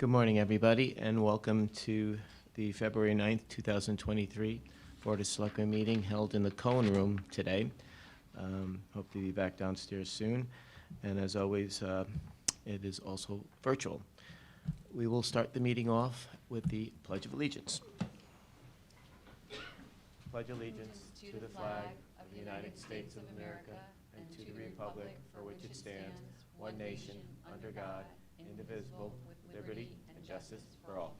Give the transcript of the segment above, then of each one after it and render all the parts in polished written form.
Good morning, everybody, and welcome to the February 9th, 2023 Board of Selectmen meeting held in the Cohen Room today. Hope to be back downstairs soon. And as always, it is also virtual. We will start the meeting off with the Pledge of Allegiance. Pledge allegiance to the flag of the United States of America and to the republic for which it stands, one nation, under God, indivisible, with liberty and justice for all.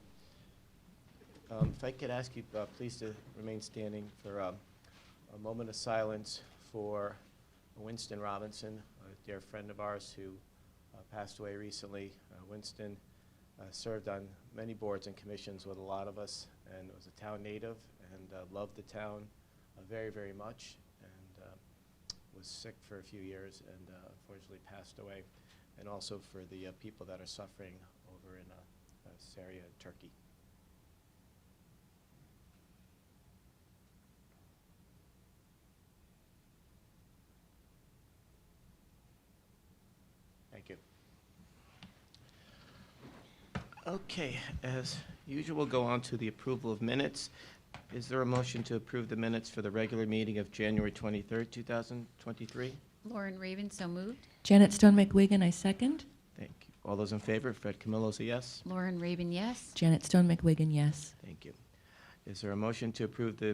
If I could ask you, please, to remain standing for a moment of silence for Winston Robinson, a dear friend of ours who passed away recently. Winston served on many boards and commissions with a lot of us and was a town native and loved the town very, very much, and was sick for a few years and unfortunately passed away. And also for the people that are suffering over in Syria and Turkey. Thank you. Okay, as usual, we'll go on to the approval of minutes. Is there a motion to approve the minutes for the regular meeting of January 23rd, 2023? Lauren Raven, so moved. Janet Stone McWigan, I second. Thank you. All those in favor? Fred Camillo's a yes. Lauren Raven, yes. Janet Stone McWigan, yes. Thank you. Is there a motion to approve the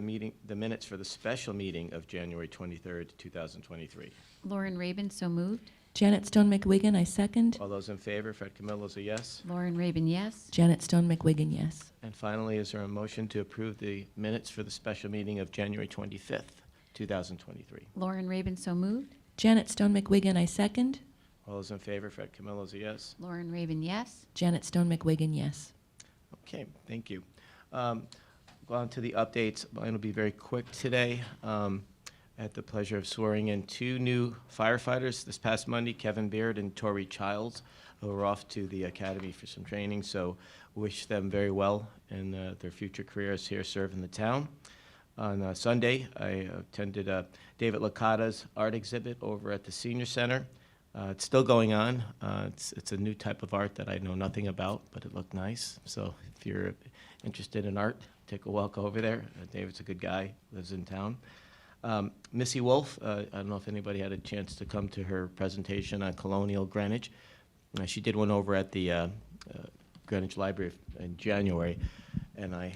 minutes for the special meeting of January 23rd, 2023? Lauren Raven, so moved. Janet Stone McWigan, I second. All those in favor? Fred Camillo's a yes. Lauren Raven, yes. Janet Stone McWigan, yes. And finally, is there a motion to approve the minutes for the special meeting of January 25th, 2023? Lauren Raven, so moved. Janet Stone McWigan, I second. All those in favor? Fred Camillo's a yes. Lauren Raven, yes. Janet Stone McWigan, yes. Okay, thank you. Go on to the updates. Mine will be very quick today. I had the pleasure of swearing in two new firefighters this past Monday, Kevin Beard and Tori Childs, who are off to the academy for some training. So wish them very well in their future careers here serving the town. On Sunday, I attended David Licata's art exhibit over at the Senior Center. It's still going on. It's a new type of art that I know nothing about, but it looked nice. So if you're interested in art, take a walk over there. David's a good guy, lives in town. Missy Wolf, I don't know if anybody had a chance to come to her presentation on Colonial Greenwich. She did one over at the Greenwich Library in January, and a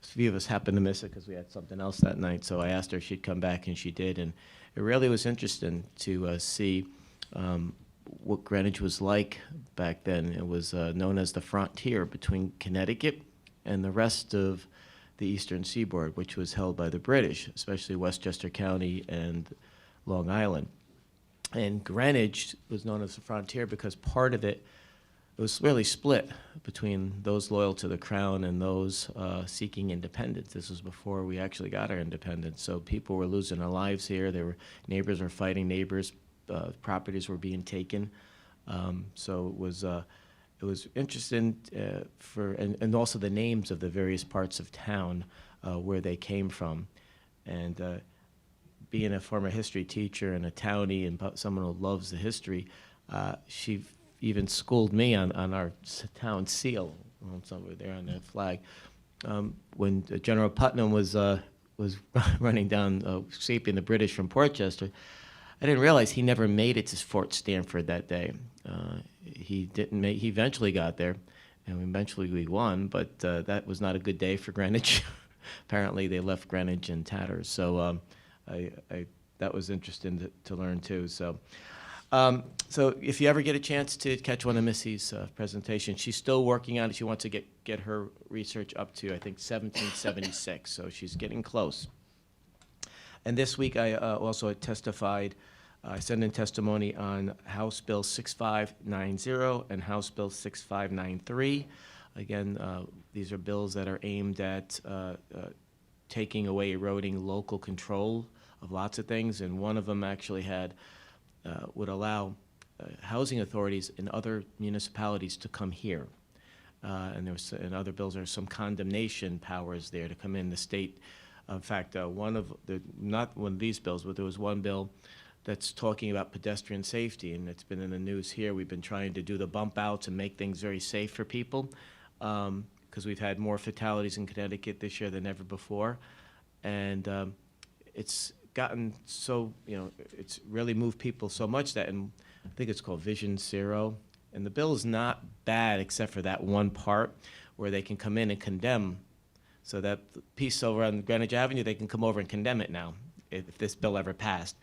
few of us happened to miss it because we had something else that night. So I asked her if she'd come back, and she did. And it really was interesting to see what Greenwich was like back then. It was known as the frontier between Connecticut and the rest of the eastern seaboard, which was held by the British, especially Westchester County and Long Island. And Greenwich was known as the frontier because part of it was really split between those loyal to the crown and those seeking independence. This was before we actually got our independence. So people were losing their lives here. Neighbors were fighting neighbors. Properties were being taken. So it was interesting and also the names of the various parts of town where they came from. And being a former history teacher and a townie and someone who loves the history, she even schooled me on our town seal. It's over there on the flag. When General Putnam was running down, escaping the British from Portchester, I didn't realize he never made it to Fort Stanford that day. He eventually got there, and eventually we won, but that was not a good day for Greenwich. Apparently they left Greenwich in tatters. So that was interesting to learn too. So if you ever get a chance to catch one of Missy's presentations, she's still working on it. She wants to get her research up to, I think, 1776, so she's getting close. And this week I also testified, I sent in testimony on House Bill 6590 and House Bill 6593. Again, these are bills that are aimed at taking away, eroding local control of lots of things, and one of them actually would allow housing authorities in other municipalities to come here. And in other bills, there's some condemnation powers there to come in. The state, in fact, not one of these bills, but there was one bill that's talking about pedestrian safety, and it's been in the news here. We've been trying to do the bump outs and make things very safe for people. because we've had more fatalities in Connecticut this year than ever before. And it's gotten so, it's really moved people so much that, and I think it's called Vision Zero. And the bill is not bad except for that one part where they can come in and condemn. So that piece over on Greenwich Avenue, they can come over and condemn it now if this bill ever passed.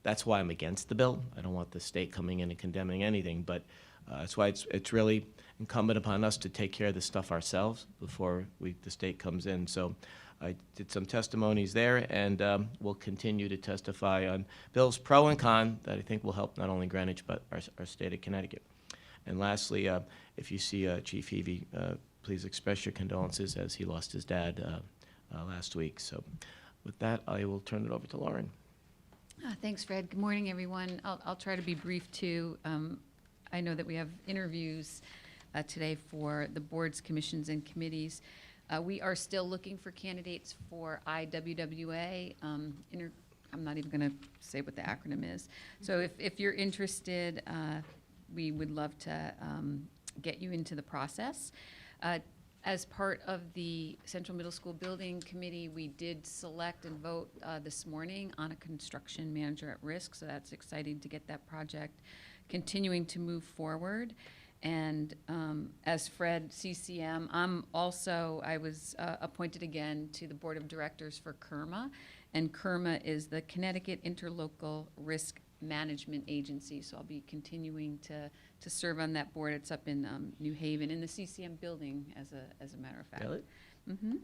That's why I'm against the bill. I don't want the state coming in and condemning anything, but that's why it's really incumbent upon us to take care of this stuff ourselves before the state comes in. So I did some testimonies there, and we'll continue to testify on bills pro and con that I think will help not only Greenwich but our state of Connecticut. And lastly, if you see Chief Heavey, please express your condolences as he lost his dad last week. So with that, I will turn it over to Lauren. Thanks, Fred. Good morning, everyone. I'll try to be brief, too. I know that we have interviews today for the boards, commissions, and committees. We are still looking for candidates for IWWA. I'm not even going to say what the acronym is. So if you're interested, we would love to get you into the process. As part of the Central Middle School Building Committee, we did select and vote this morning on a construction manager at risk, so that's exciting to get that project continuing to move forward. And as Fred, CCM, I was appointed again to the Board of Directors for CIRMA, and CIRMA is the Connecticut Interlocal Risk Management Agency, so I'll be continuing to serve on that board. It's up in New Haven, in the CCM building, as a matter of fact. Really? Mm-hmm.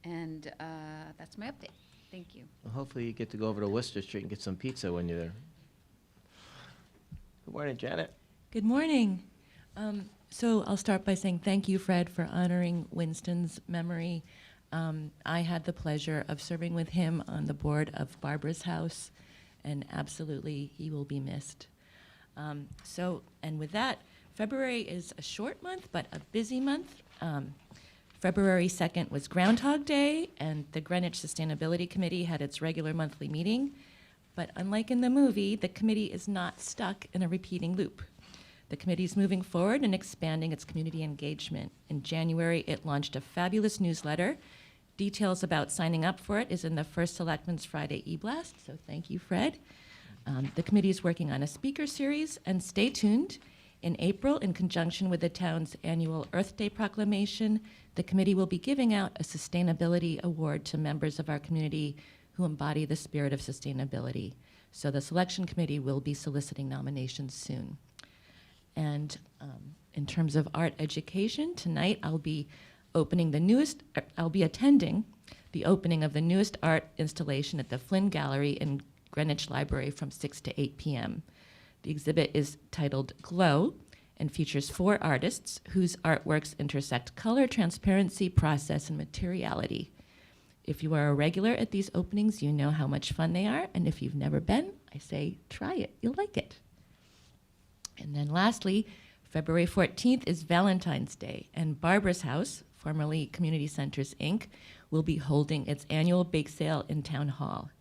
And that's my update. Thank you. Well, hopefully you get to go over to Worcester Street and get some pizza when you're there. Good morning, Janet. Good morning. So I'll start by saying thank you, Fred, for honoring Winston's memory. I had the pleasure of serving with him on the board of Barbara's House, and absolutely he will be missed. And with that, February is a short month, but a busy month. February 2nd was Groundhog Day, and the Greenwich Sustainability Committee had its regular monthly meeting. But unlike in the movie, the committee is not stuck in a repeating loop. The committee is moving forward and expanding its community engagement. In January, it launched a fabulous newsletter. Details about signing up for it is in the first Selectmen's Friday e-blast, so thank you, Fred. The committee is working on a speaker series, and stay tuned. In April, in conjunction with the town's annual Earth Day proclamation, the committee will be giving out a sustainability award to members of our community who embody the spirit of sustainability. So the selection committee will be soliciting nominations soon. And in terms of art education, tonight I'll be attending the opening of the newest art installation at the Flynn Gallery in Greenwich Library from 6 to 8 p.m. The exhibit is titled Glow and features 4 artists whose artworks intersect color, transparency, process, and materiality. If you are a regular at these openings, you know how much fun they are, and if you've never been, I say try it. You'll like it. And then lastly, February 14th is Valentine's Day, and Barbara's House, formerly Community Centers, Inc., will be holding its annual bake sale in Town Hall.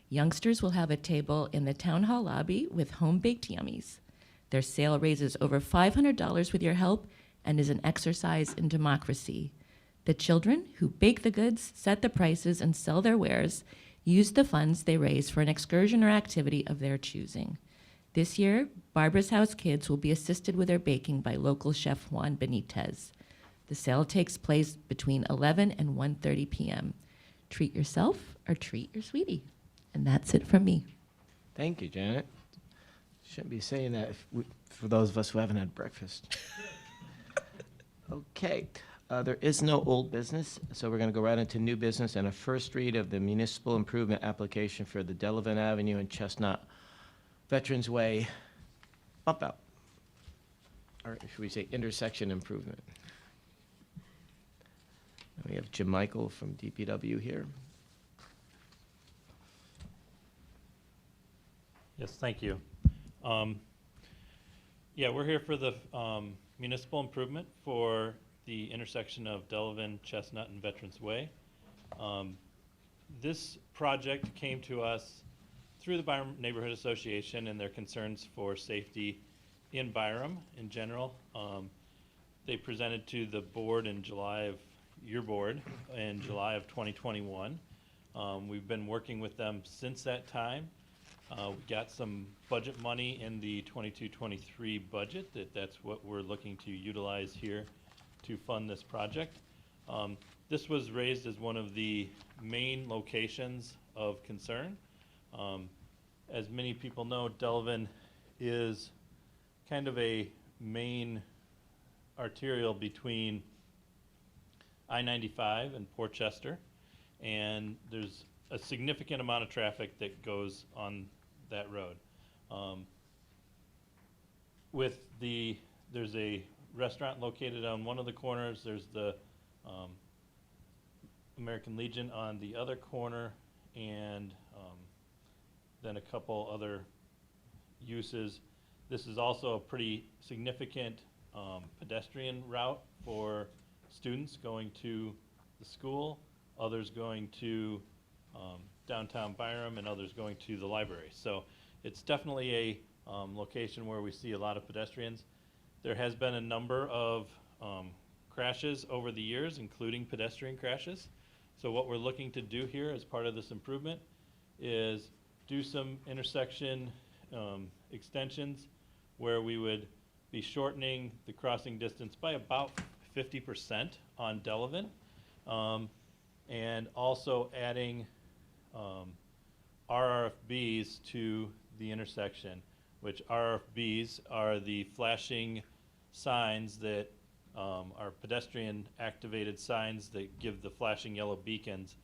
Youngsters will have a table in the Town Hall lobby with home-baked yummies. Their sale raises over $500 with your help and is an exercise in democracy. The children, who bake the goods, set the prices, and sell their wares, use the funds they raise for an excursion or activity of their choosing. This year, Barbara's House kids will be assisted with their baking by local chef Juan Benitez. The sale takes place between 11 and 1:30 p.m. Treat yourself or treat your sweetie. And that's it from me. Thank you, Janet. Shouldn't be saying that for those of us who haven't had breakfast. Okay. There is no old business, so we're going to go right into new business and a first read of the municipal improvement application for the Delavan Avenue and Chestnut Veterans Way bump out, or should we say intersection improvement. And we have Jim Michael from DPW here. Yes, thank you. Yeah, we're here for the municipal improvement for the intersection of Delavan, Chestnut, and Veterans Way. This project came to us through the Byram Neighborhood Association and their concerns for safety in Byram in general. They presented to the board in July of, your board, in July of 2021. We've been working with them since that time. We got some budget money in the 22-23 budget, that's what we're looking to utilize here to fund this project. This was raised as one of the main locations of concern. As many people know, Delavan is kind of a main arterial between I-95 and Port Chester, and there's a significant amount of traffic that goes on that road. There's a restaurant located on one of the corners, there's the American Legion on the other corner, and then a couple other uses. This is also a pretty significant pedestrian route for students going to the school, others going to downtown Byram, and others going to the library. So it's definitely a location where we see a lot of pedestrians. There has been a number of crashes over the years, including pedestrian crashes. So what we're looking to do here as part of this improvement is do some intersection extensions where we would be shortening the crossing distance by about 50% on Delavan, and also adding RRFBs to the intersection, which RRFBs are the flashing signs that are pedestrian activated signs that give the flashing yellow beacons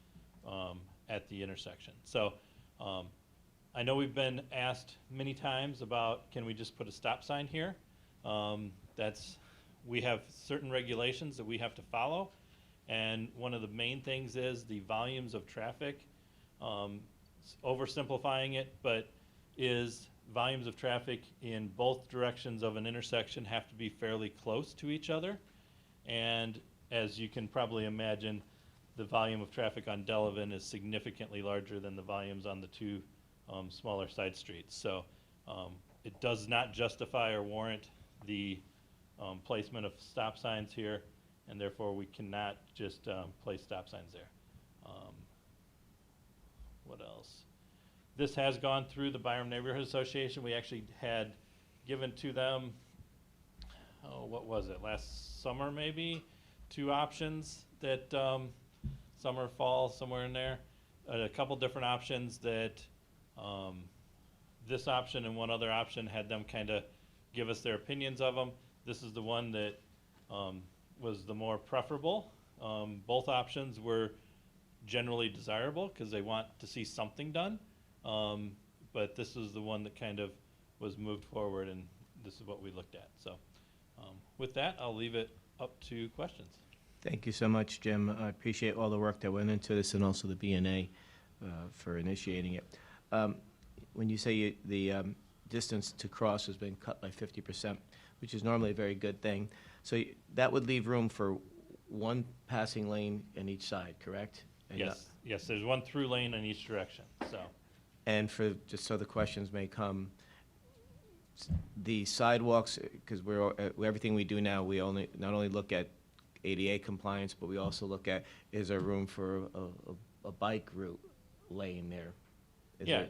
at the intersection. So I know we've been asked many times about, can we just put a stop sign here? We have certain regulations that we have to follow, and one of the main things is the volumes of traffic, oversimplifying it, but is volumes of traffic in both directions of an intersection have to be fairly close to each other. And as you can probably imagine, the volume of traffic on Delavan is significantly larger than the volumes on the two smaller side streets. So it does not justify or warrant the placement of stop signs here, and therefore we cannot just place stop signs there. What else? This has gone through the Byram Neighborhood Association. We actually had given to them, what was it, last summer maybe, 2 options that, summer, fall, somewhere in there, a couple different options that this option and one other option had them kind of give us their opinions of them. This is the one that was the more preferable. Both options were generally desirable because they want to see something done. But this is the one that kind of was moved forward, and this is what we looked at. So with that, I'll leave it up to questions. Thank you so much, Jim. I appreciate all the work that went into this, and also the BNA for initiating it. When you say the distance to cross has been cut by 50%, which is normally a very good thing, so that would leave room for one passing lane in each side, correct? And Yes, yes, there's one through lane in each direction, so. And for, just so the questions may come, the sidewalks, because everything we do now, we not only look at ADA compliance, but we also look at, is there room for a bike route lane there? Yeah,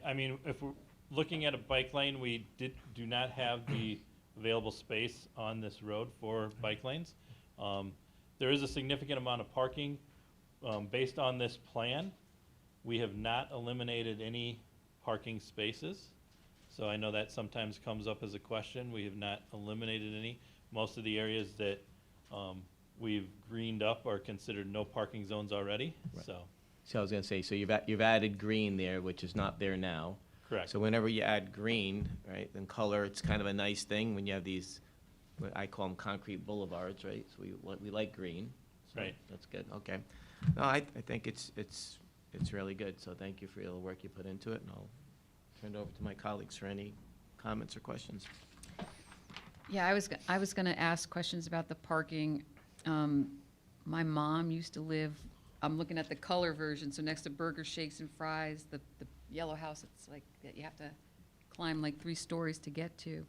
I mean, if we're looking at a bike lane, we do not have the available space on this road for bike lanes. There is a significant amount of parking. Based on this plan, we have not eliminated any parking spaces. So I know that sometimes comes up as a question. We have not eliminated any. Most of the areas that we've greened up are considered no parking zones already, Right. So I was going to say, so you've added green there, which is not there now. correct. So whenever you add green, right, then color, it's kind of a nice thing when you have these, what I call them concrete boulevards, right? So we like green. So Right. That's good, okay. No, I think it's really good, so thank you for all the work you put into it, and I'll turn it over to my colleagues for any comments or questions. Yeah, I was going to ask questions about the parking. My mom used to live, I'm looking at the color version, so next to Burger, Shakes, and Fries, the yellow house, it's like, that you have to climb like 3 stories to get to.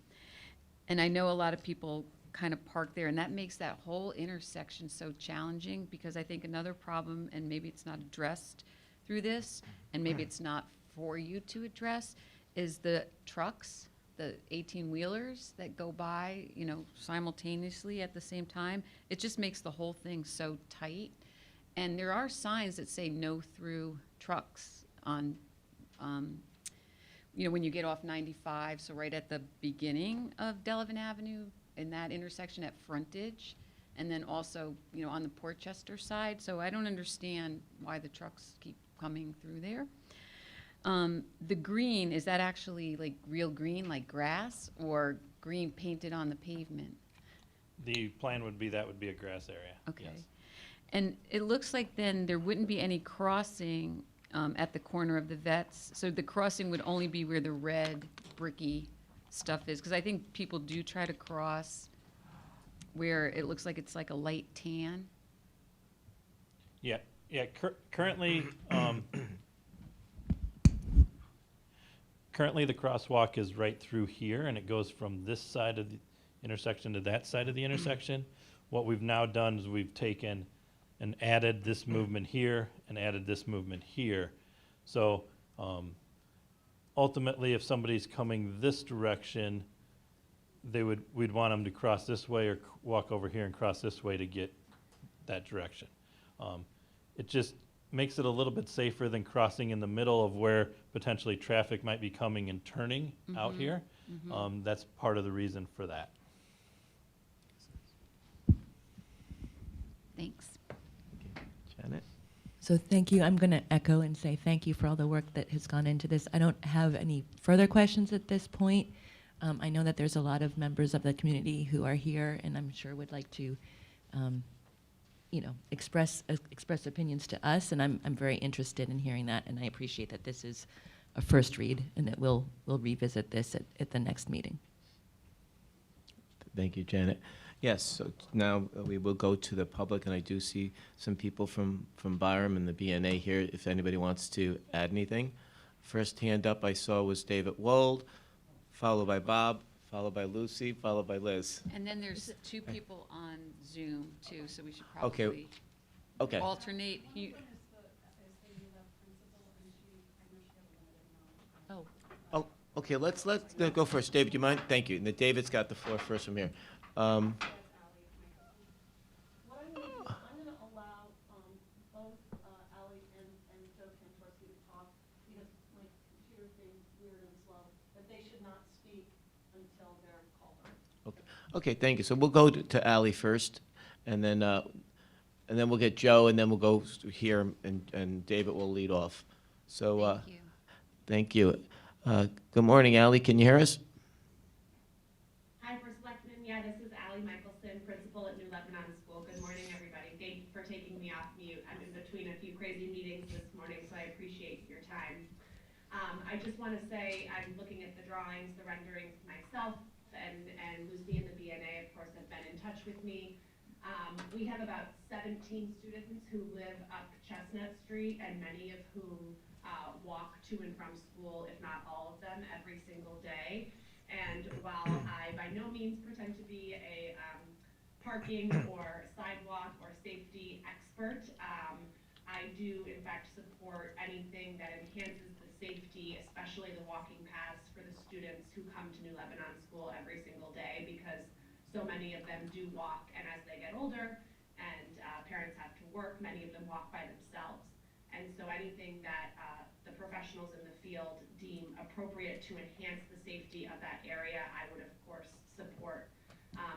And I know a lot of people kind of park there, and that makes that whole intersection so challenging, because I think another problem, and maybe it's not addressed through this, and maybe it's not for you to address, is the trucks, the 18-wheelers that go by, you know, simultaneously at the same time. It just makes the whole thing so tight. And there are signs that say no through trucks on, you know, when you get off 95, so right at the beginning of Delavan Avenue, in that intersection at frontage, and then also, you know, on the Portchester side. So I don't understand why the trucks keep coming through there. The green, is that actually like real green, like grass, or green painted on the pavement? The plan would be that would be a grass area. Okay. Yes. And it looks like then there wouldn't be any crossing at the corner of the vets. So the crossing would only be where the red bricky stuff is. Because I think people do try to cross where it looks like it's like a light tan. Yeah, yeah, currently, currently the crosswalk is right through here, and it goes from this side of the intersection to that side of the intersection. What we've now done is we've taken and added this movement here and added this movement here. So ultimately, if somebody's coming this direction, we'd want them to cross this way or walk over here and cross this way to get that direction. It just makes it a little bit safer than crossing in the middle of where potentially traffic might be coming and turning out here. That's part of the reason for that. Thanks. Janet? So thank you. I'm going to echo and say thank you for all the work that has gone into this. I don't have any further questions at this point. I know that there's a lot of members of the community who are here, and I'm sure would like to, you know, express opinions to us, and I'm very interested in hearing that, and I appreciate that this is a first read, and that we'll revisit this at the next meeting. Thank you, Janet. Yes, so now we will go to the public, and I do see some people from Byram and the BNA here, if anybody wants to add anything. First hand up I saw was David Wold, followed by Bob, followed by Lucy, followed by Liz. And then there's two people on Zoom too, so we should Okay. probably Okay, alternate. Oh, oh, okay, let's go first. David, do you mind? Thank you. And then David's got the floor first from here. What I'm gonna allow both Ally and Joe Kantorski to talk, because my computer's being weird and slow, but they should not speak until they're called on. Okay, thank you. So we'll go to Ally first, and then we'll get Joe, and then we'll go here, and David will lead off. So, thank you. thank you. Good morning, Ally. Can you hear us? Hi, for Selectmen. Yeah, this is Ally Michelson, principal at New Lebanon School. Good morning, everybody. Thank you for taking me off mute. I'm in between a few crazy meetings this morning, so I appreciate your time. I just want to say I'm looking at the drawings, the renderings myself, and Lucy and the BNA, of course, have been in touch with me. We have about 17 students who live up Chestnut Street, and many of whom walk to and from school, if not all of them, every single day. And while I by no means pretend to be a parking or sidewalk or safety expert, I do in fact support anything that enhances the safety, especially the walking paths for the students who come to New Lebanon School every single day, because so many of them do walk, and as they get older and parents have to work, many of them walk by themselves. And so anything that the professionals in the field deem appropriate to enhance the safety of that area, I would of course support.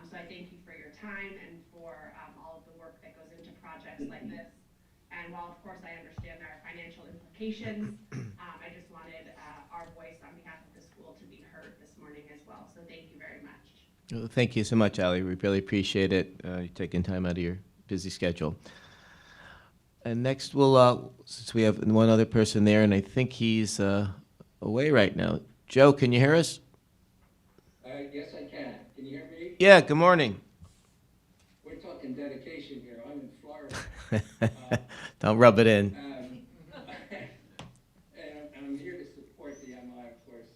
So I thank you for your time and for all of the work that goes into projects like this. And while of course I understand there are financial implications, I just wanted our voice on behalf of the school to be heard this morning as well. So thank you very much. Well, thank you so much, Ally. We really appreciate it, you taking time out of your busy schedule. And next, we'll, since we have one other person there, and I think he's away right now. Joe, can you hear us? Yes, I can. Can you hear me? Yeah, good morning. We're talking dedication here. I'm in Florida. Don't rub it in. And I'm here to support the MI, of course.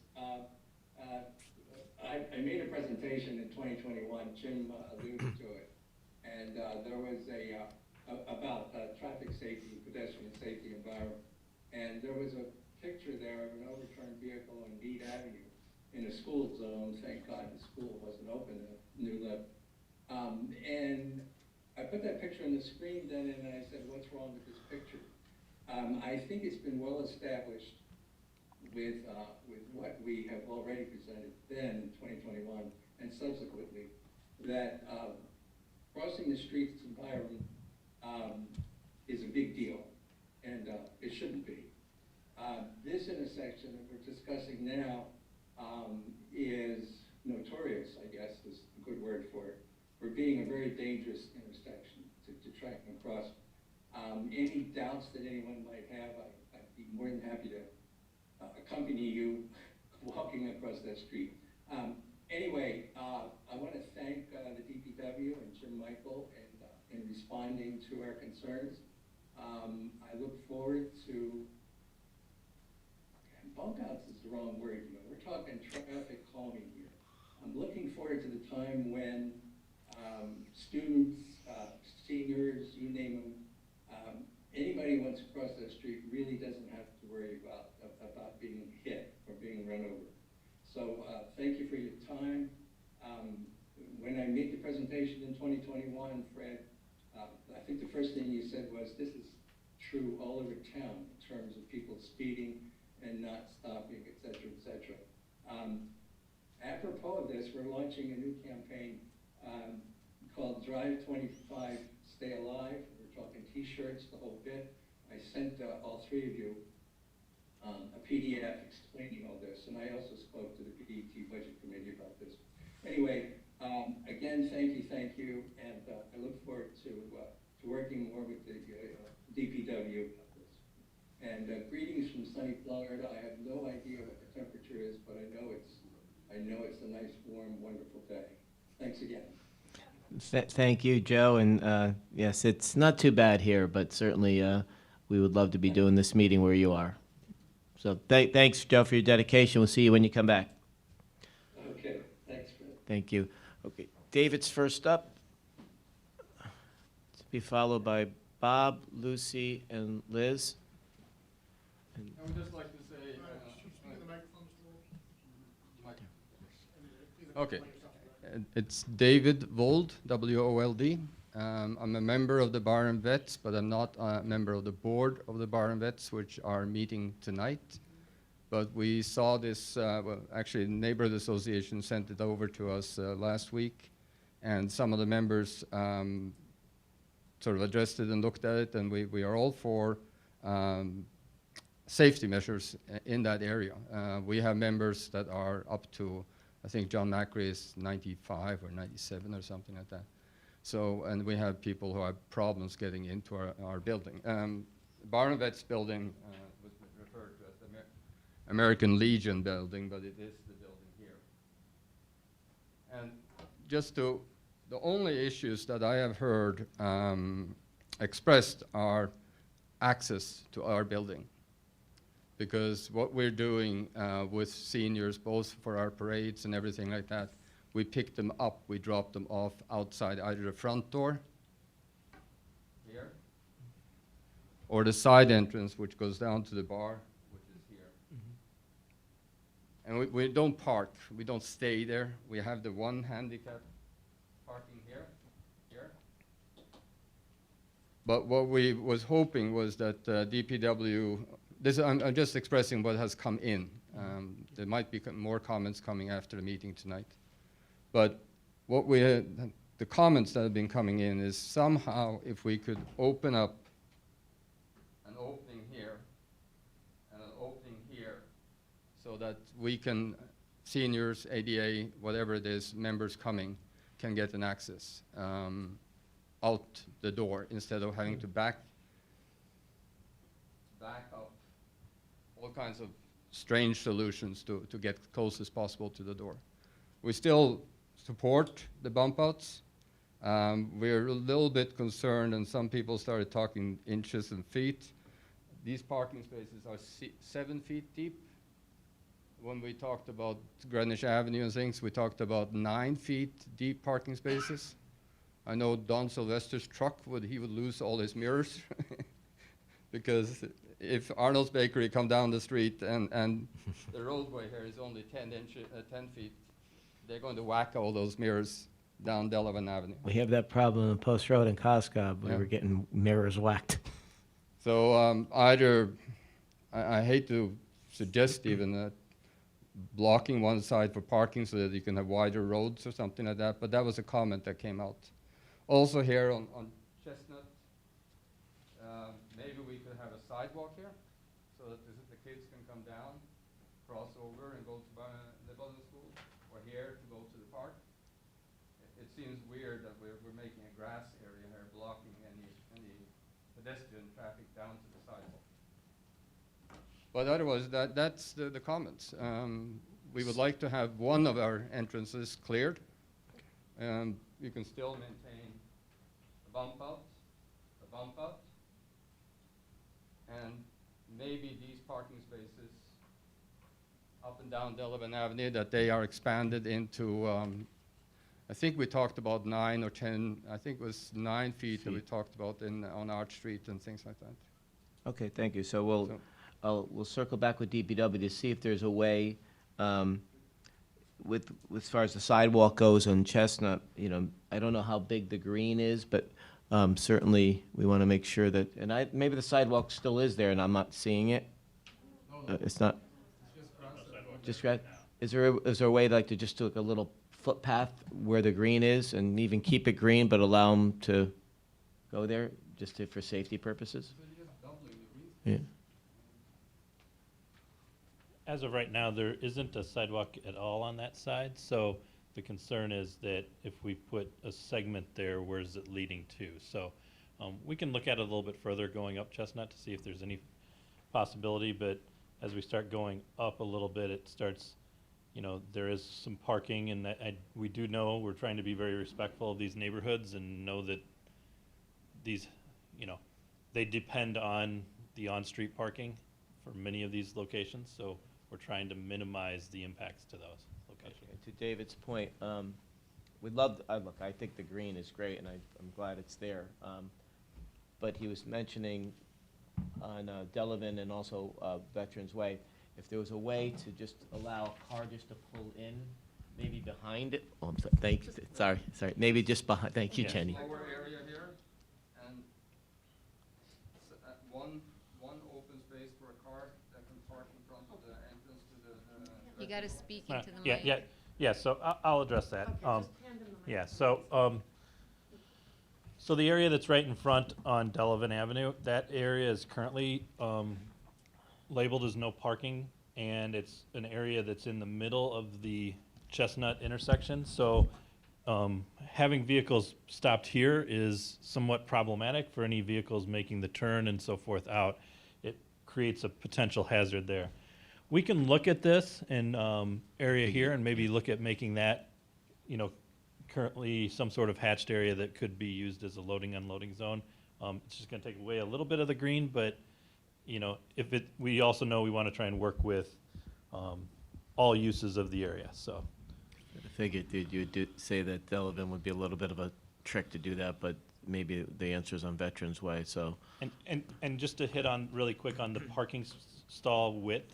I made a presentation in 2021. Jim was about traffic safety, pedestrian safety environment. And there was a picture there of an overturned vehicle on Meade Avenue in a school zone. Thank God the school wasn't open at New Lib. And I put that picture on the screen then, and I said, what's wrong with this picture? I think it's been well established with what we have already presented then in 2021 and subsequently, that crossing the streets environment is a big deal, and it shouldn't be. This intersection that we're discussing now is notorious, I guess is a good word for it, for being a very dangerous intersection to try and cross. Any doubts that anyone might have, I'd be more than happy to accompany you walking across that street. Anyway, I want to thank the DPW and Jim Michael in responding to our concerns. I look forward to, bump outs is the wrong word, you know, we're talking traffic calming here. I'm looking forward to the time when students, seniors, you name them, anybody who wants to cross that street really doesn't have to worry about being hit or being run over. So thank you for your time. When I made the presentation in 2021, Fred, I think the first thing you said was, this is true all over town in terms of people speeding and not stopping, et cetera, et cetera. Apropos of this, we're launching a new campaign called Drive 25, Stay Alive. We're talking t-shirts, the whole bit. I sent all three of you a PDF explaining all this, and I also spoke to the PET Budget Committee about this. Anyway, again, thank you, and I look forward to working more with the DPW about this. And greetings from sunny Florida. I have no idea what the temperature is, but I know it's a nice, warm, wonderful day. Thanks again. Thank you, Joe, and yes, it's not too bad here, but certainly we would love to be doing this meeting where you are. So thanks, Joe, for your dedication. We'll see you when you come back. Okay, thanks, Fred. Thank you. Okay, David's first up, to be followed by Bob, Lucy, and Liz. I would just like to say, okay, it's David Wold, W-O-L-D. I'm a member of the Bar and Vets, but I'm not a member of the board of the Bar and Vets, which are meeting tonight. But we saw this, well, actually, the Neighborhood Association sent it over to us last week, and some of the members sort of addressed it and looked at it, and we are all for safety measures in that area. We have members that are up to, I think John Macri is 95 or 97 or something like that. So, and we have people who have problems getting into our building. Bar and Vets building was referred to as the American Legion building, but it is the building here. And just to, the only issues that I have heard expressed are access to our building. Because what we're doing with seniors, both for our parades and everything like that, we pick them up, we drop them off outside either the front door, here, or the side entrance, which goes down to the bar, which is here. And we don't park, we don't stay there. We have the one handicap parking here. But what we was hoping was that DPW, I'm just expressing what has come in. There might be more comments coming after the meeting tonight. But what the comments that have been coming in is somehow if we could open up an opening here and an opening here so that we can, seniors, ADA, whatever it is, members coming, can get an access out the door instead of having to back up all kinds of strange solutions to get close as possible to the door. We still support the bump outs. We're a little bit concerned, and some people started talking inches and feet. These parking spaces are 7 feet deep. When we talked about Greenwich Avenue and things, we talked about 9 feet deep parking spaces. I know Don Sylvester's truck he would lose all his mirrors because if Arnold's Bakery come down the street and the roadway here is only 10 feet, they're going to whack all those mirrors down Delavan Avenue. We have that problem in Post Road and Coscob. We Yeah. were getting mirrors whacked. So either, I hate to suggest even that blocking one side for parking so that you can have wider roads or something like that, but that was a comment that came out. Also here on Chestnut, maybe we could have a sidewalk here so that the kids can come down, cross over and go to the Button School, or here to go to the park. It seems weird that we're making a grass area here blocking any pedestrian traffic down to the sidewalk. But otherwise, that's the comments. We would like to have one of our entrances cleared. You can still maintain a bump out, and maybe these parking spaces up and down Delavan Avenue, that they are expanded into, I think we talked about 9 or 10, I think it was 9 feet that we talked about on Arch Street and things like that. Okay, thank you. So we'll circle back with DPW to see if there's a way, with as far as the sidewalk goes on Chestnut, you know, I don't know how big the green is, but certainly we want to make sure that, and maybe the sidewalk still is there and I'm not seeing it. It's not. Just grass. Is there a way like to just do like a little footpath where the green is and even keep it green but allow them to go there just for safety purposes? Yeah. As of right now, there isn't a sidewalk at all on that side, so the concern is that if we put a segment there, where's it leading to? So we can look at it a little bit further going up Chestnut to see if there's any possibility, but as we start going up a little bit, it starts, you know, there is some parking, and we do know we're trying to be very respectful of these neighborhoods and know that these, you know, they depend on the on-street parking for many of these locations, so we're trying to minimize the impacts to those locations. Okay, to David's point, we'd love, look, I think the green is great, and I'm glad it's there. But he was mentioning on Delavan and also Veterans Way, if there was a way to just allow a car just to pull in, maybe behind it. Oh, I'm sorry, thank you, sorry, maybe just behind, thank you, Yeah. Jenny. Lower area here, and one open space for a car that can park in front of the entrance to the. You got to speak into the Yeah, mic. yeah, so I'll address that. Okay, just hand them the Yeah, microphone. so the area that's right in front on Delavan Avenue, that area is currently labeled as no parking, and it's an area that's in the middle of the Chestnut intersection. So having vehicles stopped here is somewhat problematic for any vehicles making the turn and so forth out. It creates a potential hazard there. We can look at this in area here and maybe look at making that, you know, currently some sort of hatched area that could be used as a loading unloading zone. It's just going to take away a little bit of the green, but you know, we also know we want to try and work with all uses of the area. So I figured you'd say that Delavan would be a little bit of a trick to do that, but maybe the answer's on Veterans Way, so. and just to hit on really quick on the parking stall width,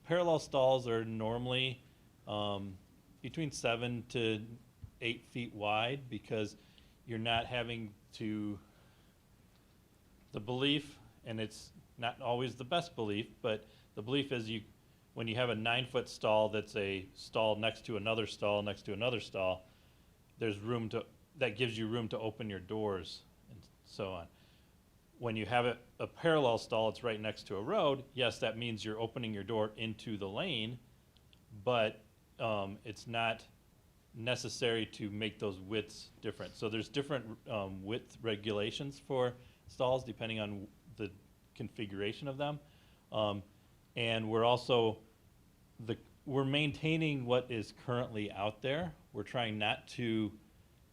parallel stalls are normally between 7 to 8 feet wide because you're not having to, the belief, and it's not always the best belief, but the belief is when you have a 9-foot stall that's a stall next to another stall next to another stall, there's room that gives you room to open your doors and so on. When you have a parallel stall, it's right next to a road, yes, that means you're opening your door into the lane, but it's not necessary to make those widths different. So there's different width regulations for stalls depending on the configuration of them. And we're also, we're maintaining what is currently out there. We're trying not to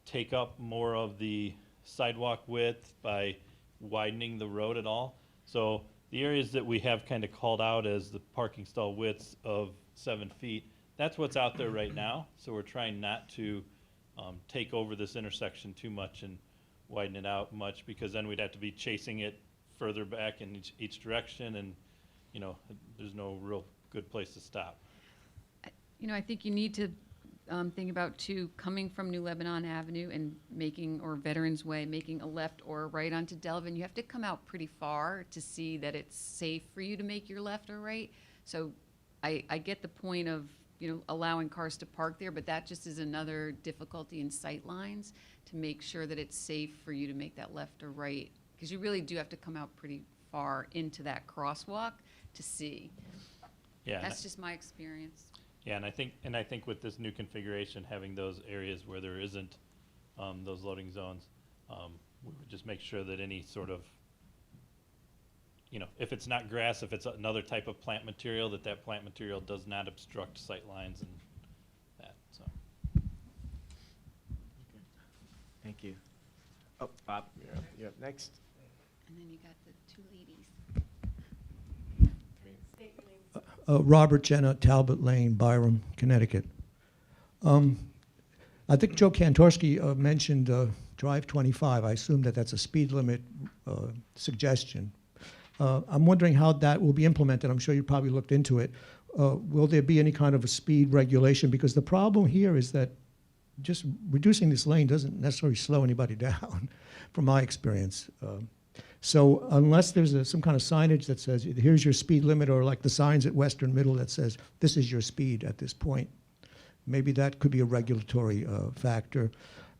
take up more of the sidewalk width by widening the road at all. So the areas that we have kind of called out as the parking stall widths of 7 feet, that's what's out there right now. So we're trying not to take over this intersection too much and widen it out much, because then we'd have to be chasing it further back in each direction, and, you know, there's no real good place to stop. You know, I think you need to think about, too, coming from New Lebanon Avenue and making, or Veterans Way, making a left or a right onto Delavan. You have to come out pretty far to see that it's safe for you to make your left or right. So I get the point of, you know, allowing cars to park there, but that just is another difficulty in sight lines to make sure that it's safe for you to make that left or right, because you really do have to come out pretty far into that crosswalk to see. Yeah, That's just my experience. yeah, and I think with this new configuration, having those areas where there isn't those loading zones, we would just make sure that any sort of, you know, if it's not grass, if it's another type of plant material, that plant material does not obstruct sight lines and that, so. Thank you. Oh, Bob, you're up next. And then you got the two ladies. Robert Jenna, Talbot Lane, Byram, Connecticut. I think Joe Kantorski mentioned Drive 25. I assume that that's a speed limit suggestion. I'm wondering how that will be implemented. I'm sure you probably looked into it. Will there be any kind of a speed regulation? Because the problem here is that just reducing this lane doesn't necessarily slow anybody down, from my experience. So unless there's some kind of signage that says, here's your speed limit, or like the signs at Western Middle that says, this is your speed at this point, maybe that could be a regulatory factor.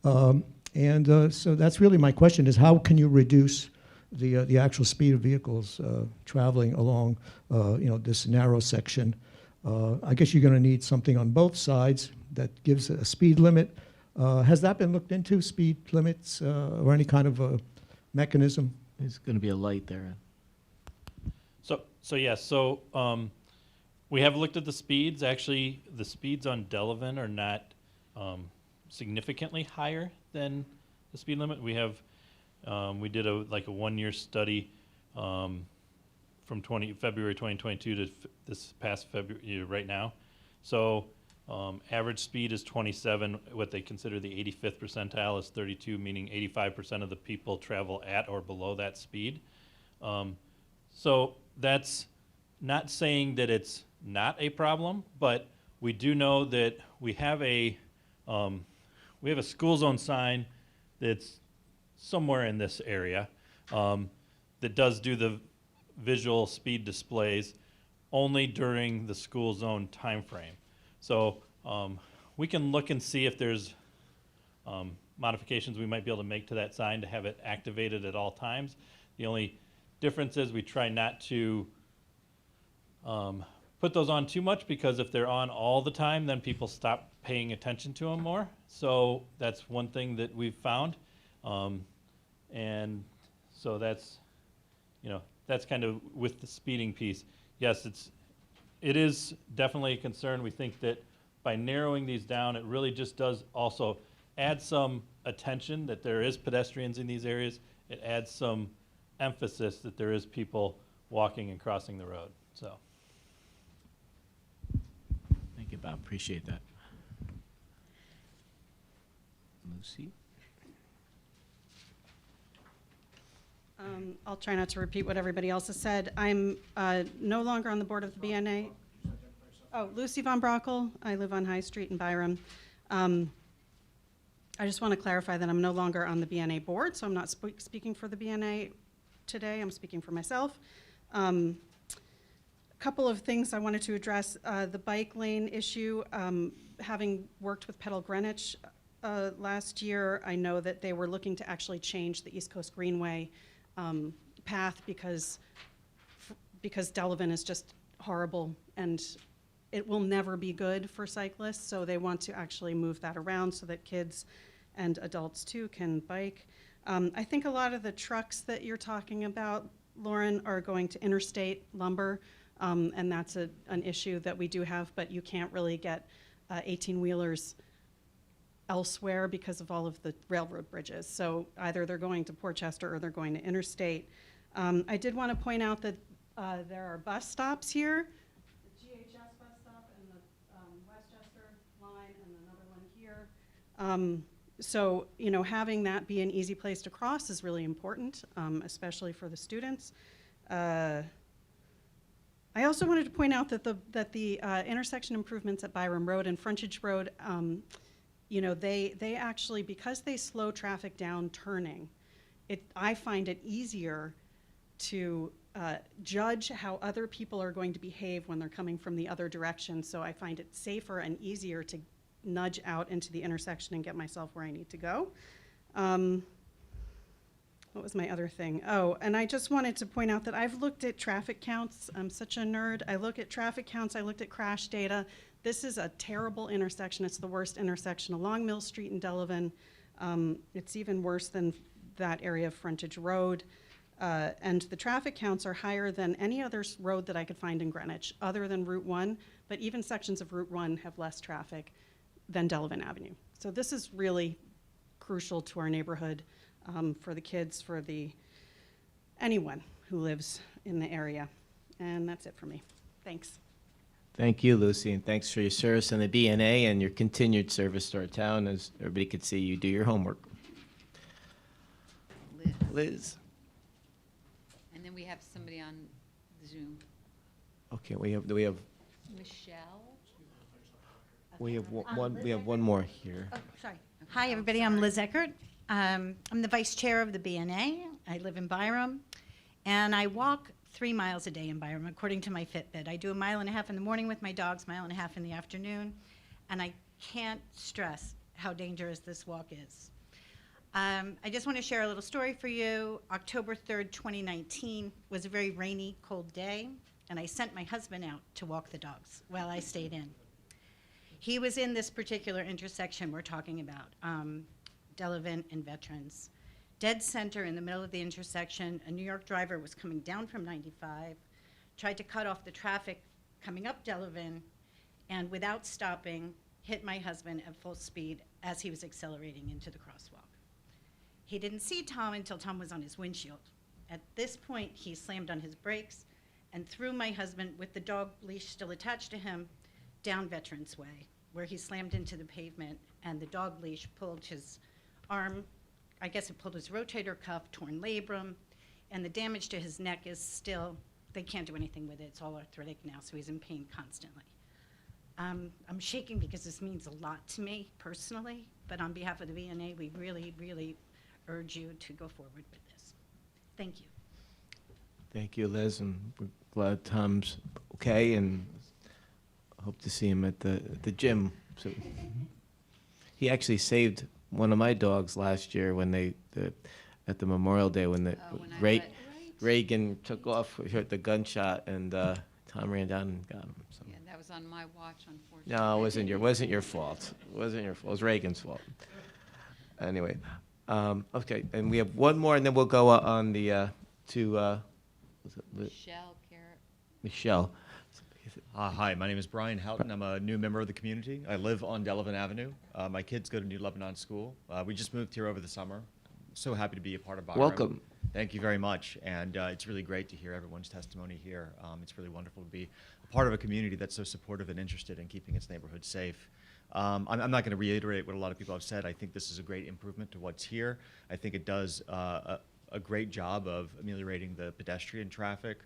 So that's really my question, is how can you reduce the actual speed of vehicles traveling along this narrow section? I guess you're going to need something on both sides that gives a speed limit. Has that been looked into, speed limits or any kind of a mechanism? There's going to be a light there. So yes, so we have looked at the speeds. Actually, the speeds on Delavan are not significantly higher than the speed limit. We have we did a 1-year study from February 2022 to this past February right now. So average speed is 27. What they consider the 85th percentile is 32, meaning 85% of the people travel at or below that speed. So that's not saying that it's not a problem, but we do know that we have a school zone sign that's somewhere in this area that does do the visual speed displays only during the school zone time frame. So we can look and see if there's modifications we might be able to make to that sign to have it activated at all times. The only difference is we try not to put those on too much, because if they're on all the time, then people stop paying attention to them more. So that's one thing that we've found. And so that's kind of with the speeding piece. Yes, it is definitely a concern. We think that by narrowing these down, it really just does also add some attention that there is pedestrians in these areas. It adds some emphasis that there is people walking and crossing the road. So. Thank you, Bob. Appreciate that. Lucy? I'll try not to repeat what everybody else has said. I'm no longer on the board of the BNA. Oh, Lucy Von Brockel. I live on High Street in Byram. I just want to clarify that I'm no longer on the BNA board, so I'm not speaking for the BNA today. I'm speaking for myself. A couple of things I wanted to address. The bike lane issue. Having worked with Pedal Greenwich last year, I know that they were looking to actually change the East Coast Greenway path because Delavan is just horrible and it will never be good for cyclists. So they want to actually move that around so that kids and adults too can bike. I think a lot of the trucks that you're talking about, Lauren, are going to interstate lumber, and that's an issue that we do have, but you can't really get 18-wheelers elsewhere because of all of the railroad bridges. So either they're going to Portchester or they're going to interstate. I did want to point out that there are bus stops here, the GHS bus stop and the Westchester line and another one here. So, you know, having that be an easy place to cross is really important, especially for the students. I also wanted to point out that the intersection improvements at Byram Road and Frontage Road, you know, they actually, because they slow traffic down turning, I find it easier to judge how other people are going to behave when they're coming from the other direction. So I find it safer and easier to nudge out into the intersection and get myself where I need to go. What was my other thing? Oh, and I just wanted to point out that I've looked at traffic counts. I'm such a nerd. I look at traffic counts. I looked at crash data. This is a terrible intersection. It's the worst intersection along Mill Street in Delavan. It's even worse than that area of Frontage Road. And the traffic counts are higher than any other road that I could find in Greenwich, other than Route 1. But even sections of Route 1 have less traffic than Delavan Avenue. So this is really crucial to our neighborhood, for the kids, for anyone who lives in the area. And that's it for me. Thanks. Thank you, Lucy, and thanks for your service on the BNA and your continued service to our town. As everybody could see, you do your homework. Liz. And then we have somebody on Zoom. Okay, we have Michelle? one more here. Oh, sorry. Hi, everybody. I'm Liz Eckert. I'm the vice chair of the BNA. I live in Byram, and I walk 3 miles a day in Byram, according to my Fitbit. I do 1.5 miles in the morning with my dogs, 1.5 miles in the afternoon, and I can't stress how dangerous this walk is. I just want to share a little story for you. October 3rd, 2019 was a very rainy, cold day, and I sent my husband out to walk the dogs while I stayed in. He was in this particular intersection we're talking about, Delavan and Veterans. Dead center in the middle of the intersection, a New York driver was coming down from 95, tried to cut off the traffic coming up Delavan, and without stopping, hit my husband at full speed as he was accelerating into the crosswalk. He didn't see Tom until Tom was on his windshield. At this point, he slammed on his brakes and threw my husband, with the dog leash still attached to him, down Veterans Way, where he slammed into the pavement, and the dog leash pulled his arm. I guess it pulled his rotator cuff, torn labrum, and the damage to his neck is still, they can't do anything with it. It's all arthritic now, so he's in pain constantly. I'm shaking because this means a lot to me personally, but on behalf of the VNA, we really, really urge you to go forward with this. Thank you. Thank you, Liz, and we're glad Tom's okay, and hope to see him at the gym. So he actually saved one of my dogs last year when at the Memorial Day when Reagan took off. We heard the gunshot, and Tom ran down and got him. So. Yeah, that was on my watch, unfortunately. No, it wasn't your fault. It wasn't your fault. It was Reagan's fault. Anyway, okay, and we have one more, and then we'll go on the Michelle Carrot. Michelle. Hi, my name is Brian Houghton. I'm a new member of the community. I live on Delavan Avenue. My kids go to New Lebanon School. We just moved here over the summer. I'm so happy to be a part of Byram. Welcome. Thank you very much. And it's really great to hear everyone's testimony here. It's really wonderful to be a part of a community that's so supportive and interested in keeping its neighborhood safe. I'm not going to reiterate what a lot of people have said. I think this is a great improvement to what's here. I think it does a great job of ameliorating the pedestrian traffic.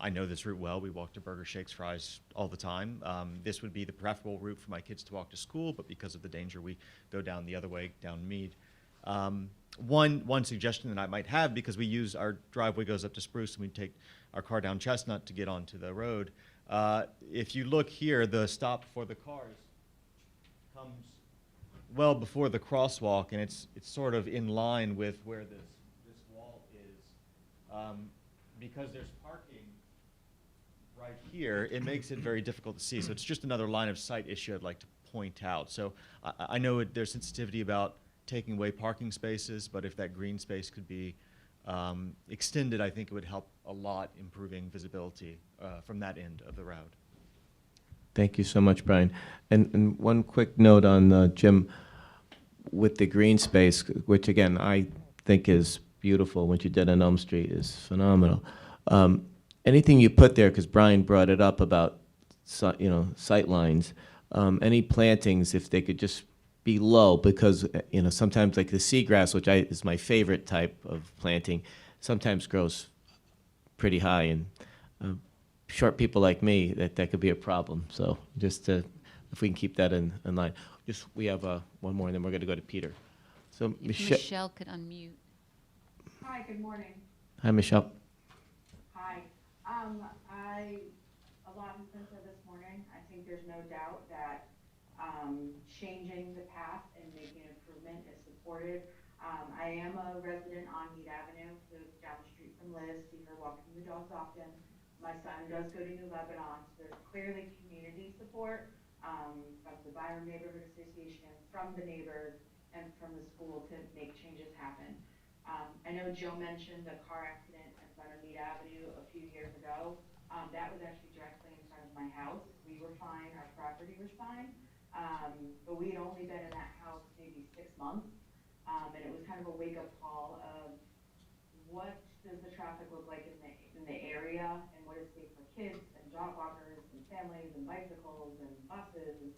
I know this route well. We walk to Burger Shakes Fries all the time. This would be the preferable route for my kids to walk to school, but because of the danger, we go down the other way, down Mead. One suggestion that I might have, because we use our driveway goes up to Spruce and we take our car down Chestnut to get onto the road. If you look here, the stop for the cars comes well before the crosswalk, and it's sort of in line with where this wall is. Because there's parking right here, it makes it very difficult to see. So it's just another line of sight issue I'd like to point out. So I know there's sensitivity about taking away parking spaces, but if that green space could be extended, I think it would help a lot improving visibility from that end of the road. Thank you so much, Brian. And one quick note on Jim, with the green space, which again I think is beautiful, what you did on Elm Street is phenomenal. Anything you put there, because Brian brought it up about sight lines, any plantings, if they could just be low because, sometimes like the seagrass, which is my favorite type of planting, sometimes grows pretty high, and short people like me, that could be a problem. So just if we can keep that in line. We have one more, and then we're going to go to Peter. So If Michelle could unmute. Hi, good morning. Hi, Michelle. Hi. A lot has been said this morning. I think there's no doubt that changing the path and making improvement is supported. I am a resident on Mead Avenue, live down the street from Liz, see her walking the dogs often. My son does go to New Lebanon, so there's clearly community support from the Byram Neighborhood Association, from the neighbors, and from the school to make changes happen. I know Joe mentioned the car accident in front of Mead Avenue a few years ago. That was actually directly in front of my house. We were fine, our property was fine, but we had only been in that house maybe 6 months, and it was kind of a wake-up call of what does the traffic look like in the area, and what is safe for kids and dog walkers and families and bicycles and buses.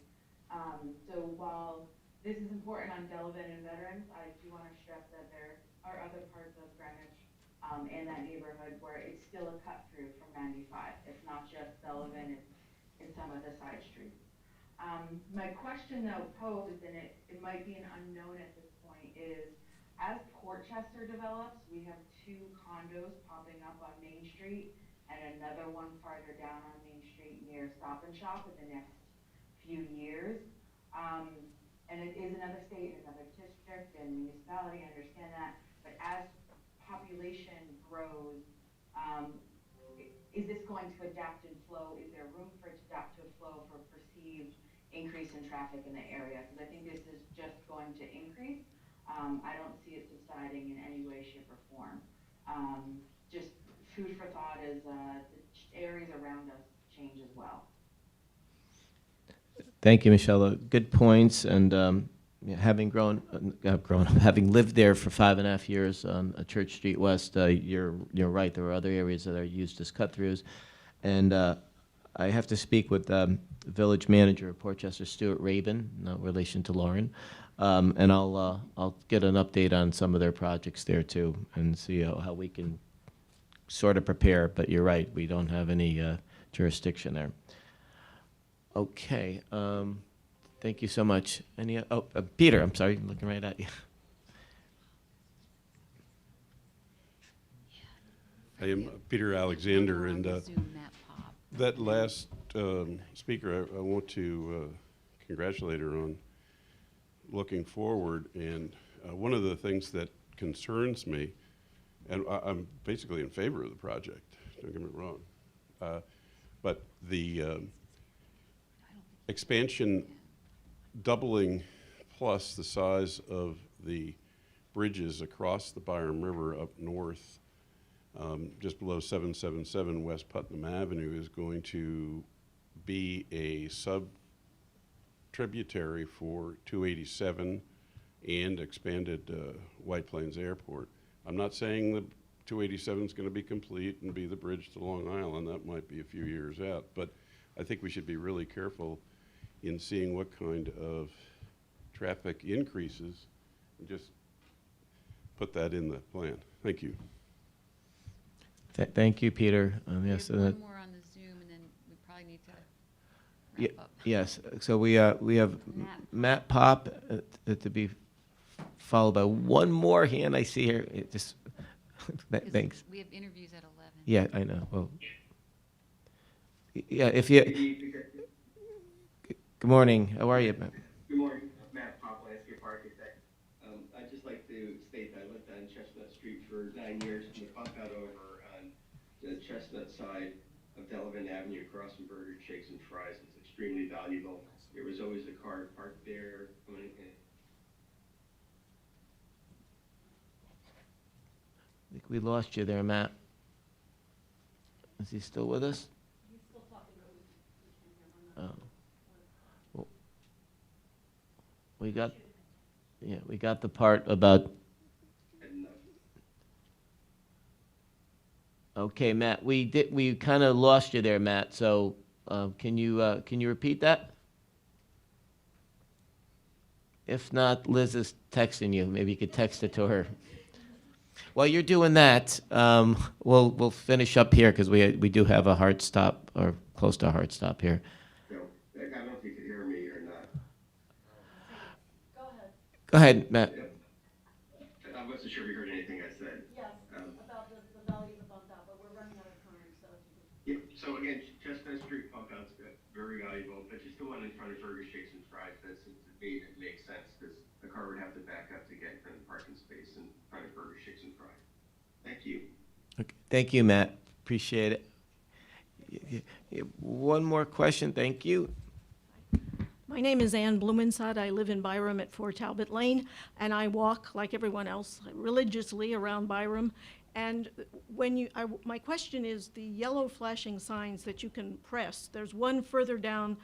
So while this is important on Delavan and Veterans, I do want to stress that there are other parts of Greenwich and that neighborhood where it's still a cut through from 95. It's not just Delavan, it's some of the side streets. My question though posed, and it might be an unknown at this point, is as Portchester develops, we have 2 condos popping up on Main Street and another one farther down on Main Street near Stop and Shop in the next few years. And it is another state, another district and municipality, I understand that, but as population grows, is this going to adapt and flow? Is there room for it to adapt to flow for perceived increase in traffic in the area? Because I think this is just going to increase. I don't see it subsiding in any way, shape, or form. Just food for thought as the areas around us change as well. Thank you, Michelle. Good points. And having having lived there for 5.5 years on Church Street West, you're right. There are other areas that are used as cut-throughs, and I have to speak with village manager of Portchester, Stuart Rabin, no relation to Lauren, and I'll get an update on some of their projects there too, and see how we can sort of prepare. But you're right, we don't have any jurisdiction there. Okay, thank you so much. Peter, I'm sorry, I'm looking right at you. I am Peter Alexander, and Zoom that pop. that last speaker, I want to congratulate her on looking forward. And one of the things that concerns me, and I'm basically in favor of the project, don't get me wrong, but the expansion doubling plus the size of the bridges across the Byram River up north, just below 777 West Putnam Avenue, is going to be a sub-tributary for 287 and expanded White Plains Airport. I'm not saying the 287 is going to be complete and be the bridge to Long Island. That might be a few years out, but I think we should be really careful in seeing what kind of traffic increases, and just put that in the plan. Thank you. Thank you, Peter. Yes, We have one more on the Zoom, and then we probably need to wrap up. yes. So we have Matt Pop to be followed by one more hand I see here. Just 'Cause thanks. We have interviews at 11. Yeah, I know. Well, yeah. If you. Good morning. How are you, Matt? Good morning. Matt Pop, landscape architect. I'd just like to state that I lived on Chestnut Street for 9 years, from the pump out over on the Chestnut side of Delavan Avenue across from Burger Shakes and Fries. It's extremely valuable. There was always a car parked there coming in. I think we lost you there, Matt. Is he still with us? He's still talking, but we can't hear him. Well, we got the part about. Okay, Matt, we kind of lost you there, Matt. So can you repeat that? If not, Liz is texting you. Maybe you could text it to her. While you're doing that, we'll finish up here because we do have a hard stop, or close to a hard stop here. So, I don't know if you could hear me or not. Go ahead. Go ahead, Matt. Yep. I wasn't sure if you heard anything I said. Yes, about the value of the bump out, but we're running out of time, so if you could. Yep, so again, Chestnut Street pump out's very valuable, but just the one in front of Fergus Shakes and Fries, it makes sense, because the car would have to back up to get in front of the parking space in front of Fergus Shakes and Fries. Thank you. Okay. Thank you, Matt. Appreciate it. One more question. Thank you. My name is Ann Blumensad. I live in Byram at 4 Talbot Lane, and I walk, like everyone else, religiously around Byram. And my question is the yellow flashing signs that you can press. There's one further down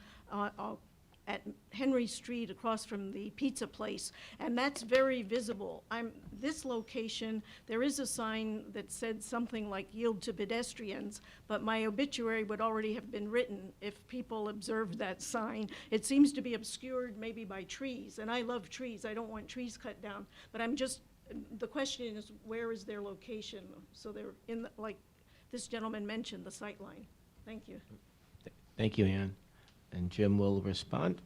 at Henry Street across from the pizza place, and that's very visible. This location, there is a sign that said something like yield to pedestrians, but my obituary would already have been written if people observed that sign. It seems to be obscured maybe by trees, and I love trees. I don't want trees cut down, but the question is, where is their location? So they're like this gentleman mentioned, the sight line. Thank you. Thank you, Ann. And Jim will respond.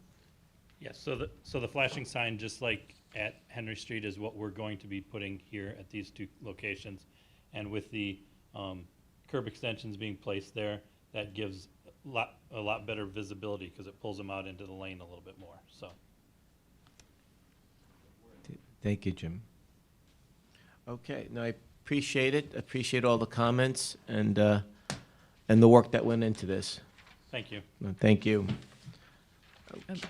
Yes, so the flashing sign, just like at Henry Street, is what we're going to be putting here at these two locations. And with the curb extensions being placed there, that gives a lot better visibility because it pulls them out into the lane a little bit more, so. Thank you, Jim. Okay, no, I appreciate it. Appreciate all the comments and the work that went into this. Thank you. No, thank you.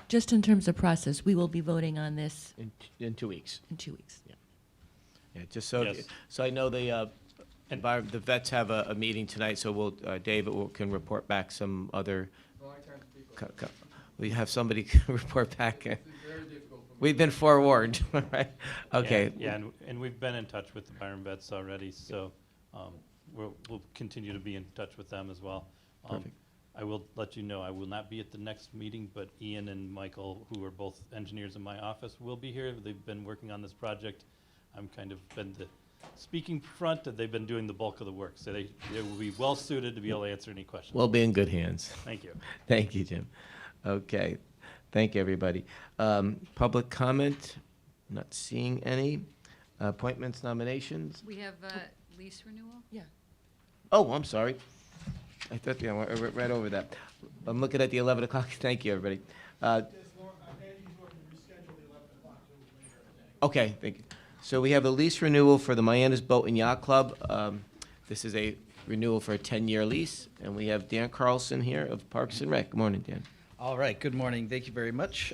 Just in terms of process, we will be voting on this In 2 weeks. in 2 weeks. Yeah, just so, Yes. so I know the vets have a meeting tonight, so David can report back some other. We have somebody report back. We've been forewarned, right? Okay. Yeah, and we've been in touch with the Byron vets already, so we'll continue to be in touch with them as well. Perfect. I will let you know, I will not be at the next meeting, but Ian and Michael, who are both engineers in my office, will be here. They've been working on this project. I'm kind of been the speaking front, and they've been doing the bulk of the work. So they will be well suited to be able to answer any questions. We'll be in good hands. Thank you. Thank you, Jim. Okay. Thank you, everybody. Public comment? Not seeing any. Appointments, nominations? We have lease renewal? Yeah. Oh, I'm sorry. I thought, yeah, I went right over that. I'm looking at the 11 o'clock. Thank you, everybody. Okay, thank you. So we have a lease renewal for the Mianas Boat and Yacht Club. This is a renewal for a 10-year lease, and we have Dan Carlson here of Parks and Rec. Good morning, Dan. All right, good morning. Thank you very much,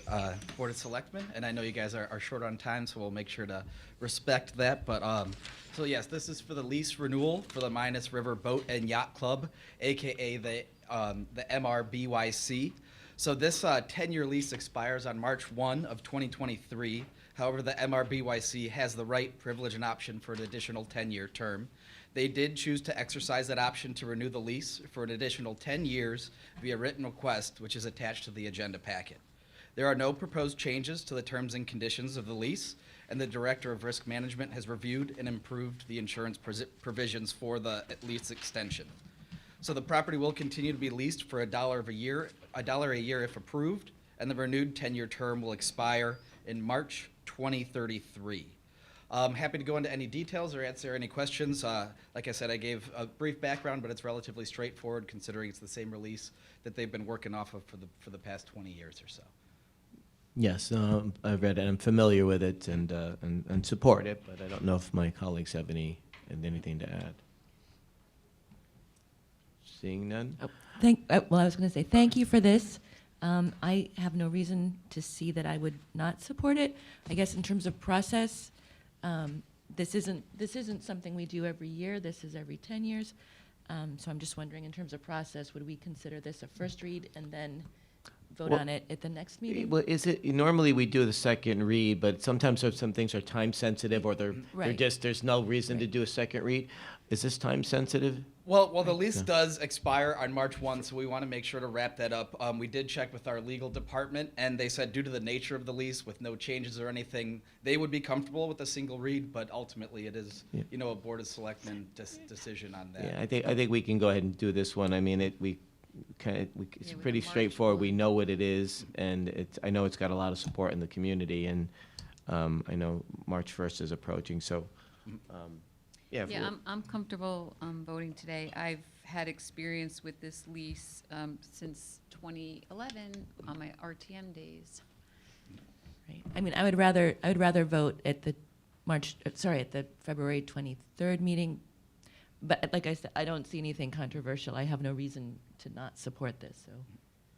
Board of Selectmen. And I know you guys are short on time, so we'll make sure to respect that. But so yes, this is for the lease renewal for the Minas River Boat and Yacht Club, aka the MRBYC. So this 10-year lease expires on March 1 of 2023. However, the MRBYC has the right, privilege, and option for an additional 10-year term. They did choose to exercise that option to renew the lease for an additional 10 years via written request, which is attached to the agenda packet. There are no proposed changes to the terms and conditions of the lease, and the Director of Risk Management has reviewed and improved the insurance provisions for the lease extension. So the property will continue to be leased for $1 a year if approved, and the renewed 10-year term will expire in March 2033. I'm happy to go into any details or answer any questions. Like I said, I gave a brief background, but it's relatively straightforward considering it's the same release that they've been working off of for the past 20 years or so. Yes, I've read it. I'm familiar with it and support it, but I don't know if my colleagues have anything to add. Seeing none? Oh, well, I was going to say thank you for this. I have no reason to see that I would not support it. I guess in terms of process, this isn't something we do every year. This is every 10 years. So I'm just wondering, in terms of process, would we consider this a first read and then vote Well, on it at the next meeting? Well, is it, normally we do the second read, but sometimes some things are time sensitive or they're Right. just, there's no reason to Right. do a second read. Is this time sensitive? Well, the lease Yeah. does expire on March 1, so we want to make sure to wrap that up. We did check with our legal department, and they said due to the nature of the lease, with no changes or anything, they would be comfortable with a single read, but ultimately it is, Yeah. a Board of Selectmen decision on that. Yeah, I think we can go ahead and do this one. I mean, it's Yeah, with pretty the March straightforward. We one. know what it is, and I know it's got a lot of support in the community, and I know March 1st is approaching, so, yeah. if Yeah, we'll- I'm comfortable voting today. I've had experience with this lease since 2011 on my RTM days. Right. I mean, I would rather vote at the at the February 23rd meeting. But like I said, I don't see anything controversial. I have no reason to not support this, so.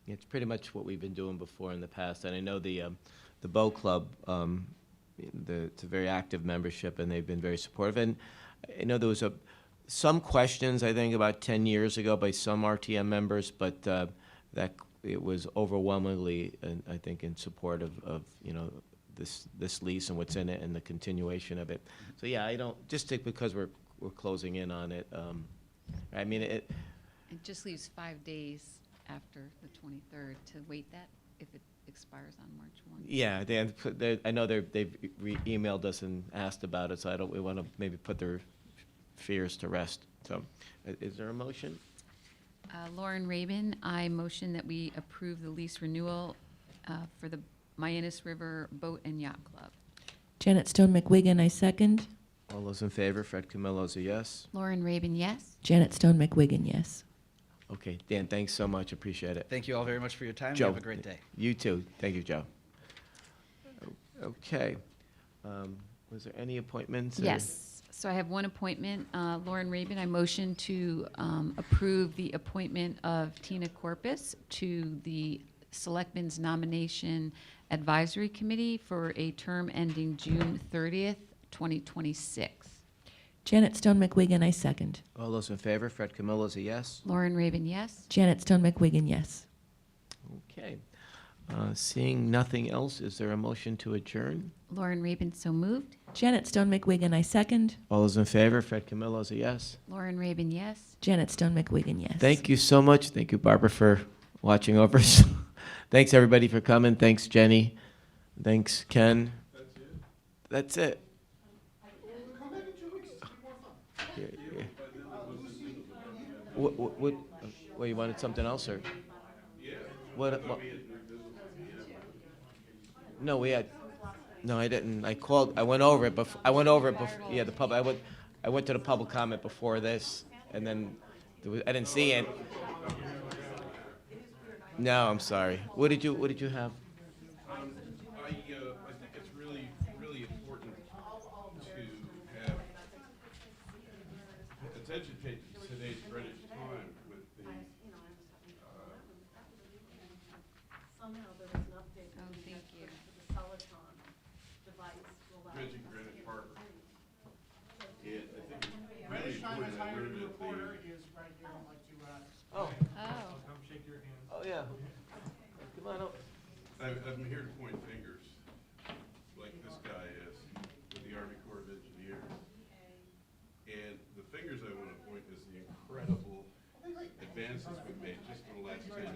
It's pretty much what we've been doing before in the past, and I know the Bow Club, it's a very active membership, and they've been very supportive. And I know there was some questions, I think, about 10 years ago by some RTM members, but that it was overwhelmingly, I think, in support of this lease and what's in it and the continuation of it. So yeah, I don't just think because we're closing in on it. I mean, It just leaves 5 days after the 23rd to wait that if it expires on March 1. Yeah, I know they've emailed us and asked about it, so we want to maybe put their fears to rest. So, is there a motion? Lauren Rabin, I motion that we approve the lease renewal for the Mianus River Boat and Yacht Club. Janet Stone McWigan, I second. All those in favor? Fred Camillo's a yes. Lauren Rabin, yes. Janet Stone McWigan, yes. Okay, Dan, thanks so much. Appreciate it. Thank you all very much for your time. Joe. Have a great day. You too. Thank you, Joe. Okay. Was there any appointments? or- Yes. So I have one appointment. Lauren Rabin, I motion to approve the appointment of Tina Corpus to the Selectmen's Nomination Advisory Committee for a term ending June 30th, 2026. Janet Stone McWigan, I second. All those in favor? Fred Camillo's a yes. Lauren Rabin, yes. Janet Stone McWigan, yes. Okay. Seeing nothing else, is there a motion to adjourn? Lauren Rabin, so moved. Janet Stone McWigan, I second. All those in favor? Fred Camillo's a yes. Lauren Rabin, yes. Janet Stone McWigan, yes. Thank you so much. Thank you, Barbara, for watching over us. Thanks, everybody, for coming. Thanks, Jenny. Thanks, Ken. That's it. Yeah, yeah. What, you wanted something else, or? What? No, we had, no, I didn't. I went over it before, yeah, I went to the public comment before this, and then I didn't see it. No, I'm sorry. What did you have? I think it's really, really important to have attention paid to today's Greenwich time with the, Somehow there was an update. Oh, thank you. For the Celatron device to allow. bridging Greenwich Harbor. And I think it's really important that we're the, Oh, Oh. oh, yeah. Come on up. I'm here to point fingers, like this guy is, with the Army Corps of Engineers. And the fingers I want to point is the incredible advances we've made just in the last 10